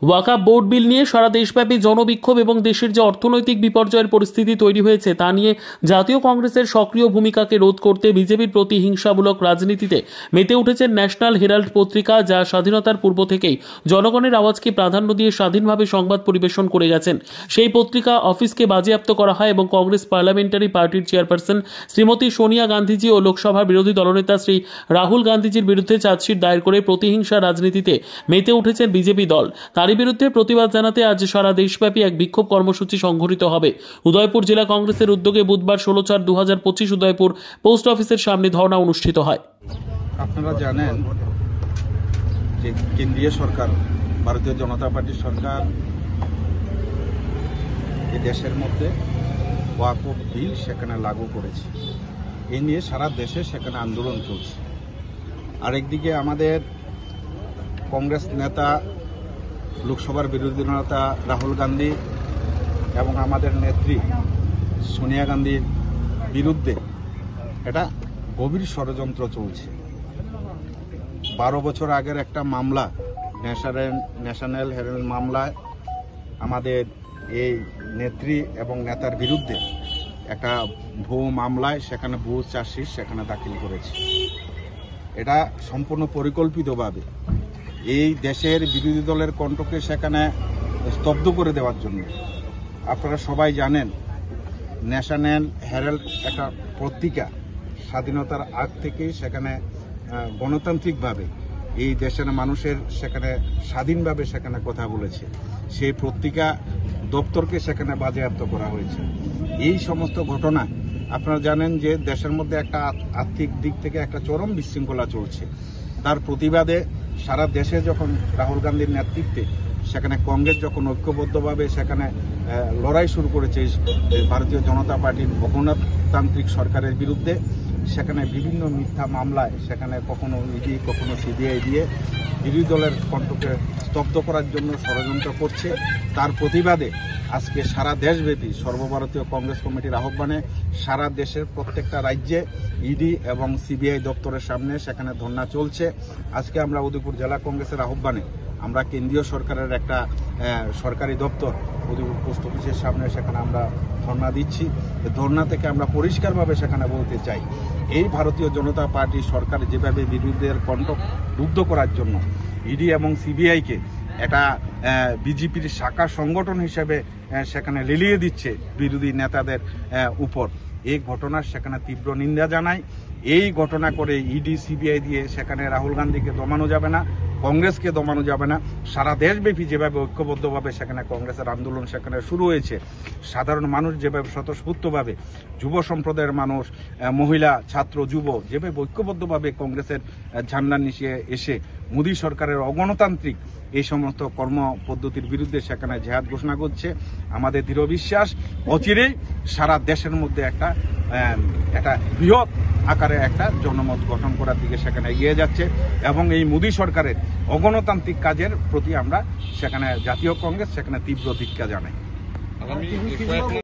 ওয়াকফ board বিল নিয়ে সারা দেশব্যাপী জনবিক্ষোভ এবং দেশের যে অর্থনৈতিক বিপর্যয়ের পরিস্থিতি তৈরি হয়েছে তা নিয়ে জাতীয় কংগ্রেসের সক্রিয় ভূমিকাকে রোধ করতে বিজেপির প্রতি হিংসামূলক রাজনীতিতে মেতে উঠেছেন ন্যাশনাল হেরাল্ড পত্রিকা, যা স্বাধীনতার পূর্ব থেকেই জনগণের আওয়াজকে প্রাধান্য দিয়ে স্বাধীনভাবে সংবাদ পরিবেশন করে গেছেন। সেই পত্রিকা অফিসকে বাজেয়াপ্ত করা হয় এবং কংগ্রেস পার্লামেন্টারি পার্টির চেয়ারপারসন শ্রীমতী সোনিয়া গান্ধীজি ও লোকসভার বিরোধী দলনেতা শ্রী রাহুল গান্ধীজির বিরুদ্ধে চার্জশিট দায়ের করে প্রতিহিংসা রাজনীতিতে মেতে উঠেছেন বিজেপি দল। তারই বিরুদ্ধে প্রতিবাদ জানাতে আজ সারা দেশব্যাপী এক বিক্ষোভ কর্মসূচি সংঘটিত হবে। উদয়পুর জেলা কংগ্রেসের উদ্যোগে বুধবার 16/4/2025 উদয়পুর পোস্ট অফিসের সামনে ধর্ণা অনুষ্ঠিত হয়। আপনারা জানেন যে কেন্দ্রীয় সরকার, ভারতীয় জনতা পার্টির সরকার এই দেশের মধ্যে ওয়াকফ বিল সেখানে লাগু করেছে। এই নিয়ে সারা দেশে সেখানে আন্দোলন চলছে। আরেকদিকে আমাদের কংগ্রেস নেতা, লোকসভার বিরোধী নেতা রাহুল গান্ধী এবং আমাদের নেত্রী সোনিয়া গান্ধীর বিরুদ্ধে এটা গভীর ষড়যন্ত্র চলছে। 12 বছর আগের একটা মামলা, ন্যাশনাল হেরাল্ড মামলায় আমাদের এই নেত্রী এবং নেতার বিরুদ্ধে একটা ভুয়ো মামলায় সেখানে ভুয়ো চার্জশিট সেখানে দাখিল করেছে। এটা সম্পূর্ণ পরিকল্পিতভাবে এই দেশের বিরোধী দলের কণ্ঠকে সেখানে স্তব্ধ করে দেওয়ার জন্য। আপনারা সবাই জানেন ন্যাশনাল হেরাল্ড একটা পত্রিকা স্বাধীনতার আগ থেকেই সেখানে গণতান্ত্রিকভাবে এই দেশের মানুষের সেখানে স্বাধীনভাবে সেখানে কথা বলেছে। সেই পত্রিকা দপ্তরকে সেখানে বাজেয়াপ্ত করা হয়েছে। এই সমস্ত ঘটনা আপনারা জানেন যে দেশের মধ্যে একটা আর্থিক দিক থেকে একটা চরম বিশৃঙ্খলা চলছে। তার প্রতিবাদে সারা দেশে যখন রাহুল গান্ধীর নেতৃত্বে সেখানে কংগ্রেস যখন ঐক্যবদ্ধভাবে সেখানে লড়াই শুরু করেছে ভারতীয় জনতা পার্টির গণতান্ত্রিক সরকারের বিরুদ্ধে, সেখানে বিভিন্ন মিথ্যা মামলায় সেখানে কখনো ইডি কখনো সিবিআই দিয়ে বিরোধী দলের কণ্ঠকে স্তব্ধ করার জন্য ষড়যন্ত্র করছে। তার প্রতিবাদে আজকে সারা দেশব্যাপী সর্বভারতীয় কংগ্রেস কমিটির আহ্বানে সারা দেশের প্রত্যেকটা রাজ্যে ইডি এবং সিবিআই দপ্তরের সামনে সেখানে ধর্ণা চলছে। আজকে আমরা উদয়পুর জেলা কংগ্রেসের আহ্বানে আমরা কেন্দ্রীয় সরকারের একটা সরকারি দপ্তর উদয়পুর পোস্ট অফিসের সামনে সেখানে আমরা ধর্ণা দিচ্ছি। ধর্ণা থেকে আমরা পরিষ্কারভাবে সেখানে বলতে চাই, এই ভারতীয় জনতা পার্টি সরকার যেভাবে বিরোধীদের কণ্ঠ রুদ্ধ করার জন্য ইডি এবং সিবিআইকে এটা বিজেপির শাখা সংগঠন হিসেবে সেখানে লেলিয়ে দিচ্ছে বিরোধী নেতাদের উপর, এই ঘটনার সেখানে তীব্র নিন্দা জানাই। এই ঘটনা করে ইডি সিবিআই দিয়ে সেখানে রাহুল গান্ধীকে দমানো যাবে না, কংগ্রেসকে দমানো যাবে না। সারা দেশব্যাপী যেভাবে ঐক্যবদ্ধভাবে সেখানে কংগ্রেসের আন্দোলন সেখানে শুরু হয়েছে, সাধারণ মানুষ যেভাবে স্বতঃস্ফূর্তভাবে, যুব সম্প্রদায়ের মানুষ, মহিলা, ছাত্র, যুব যেভাবে ঐক্যবদ্ধভাবে কংগ্রেসের ঝান্ডা নিচে এসে মোদী সরকারের অগণতান্ত্রিক এই সমস্ত কর্ম পদ্ধতির বিরুদ্ধে সেখানে জেহাদ ঘোষণা করছে। আমাদের দৃঢ় বিশ্বাস অচিরেই সারা দেশের মধ্যে একটা বৃহৎ আকারে একটা জনমত গঠন করার দিকে সেখানে এগিয়ে যাচ্ছে এবং এই মোদী সরকারের অগণতান্ত্রিক কাজের প্রতি আমরা সেখানে জাতীয় কংগ্রেস সেখানে তীব্র ধিক্কার জানাই।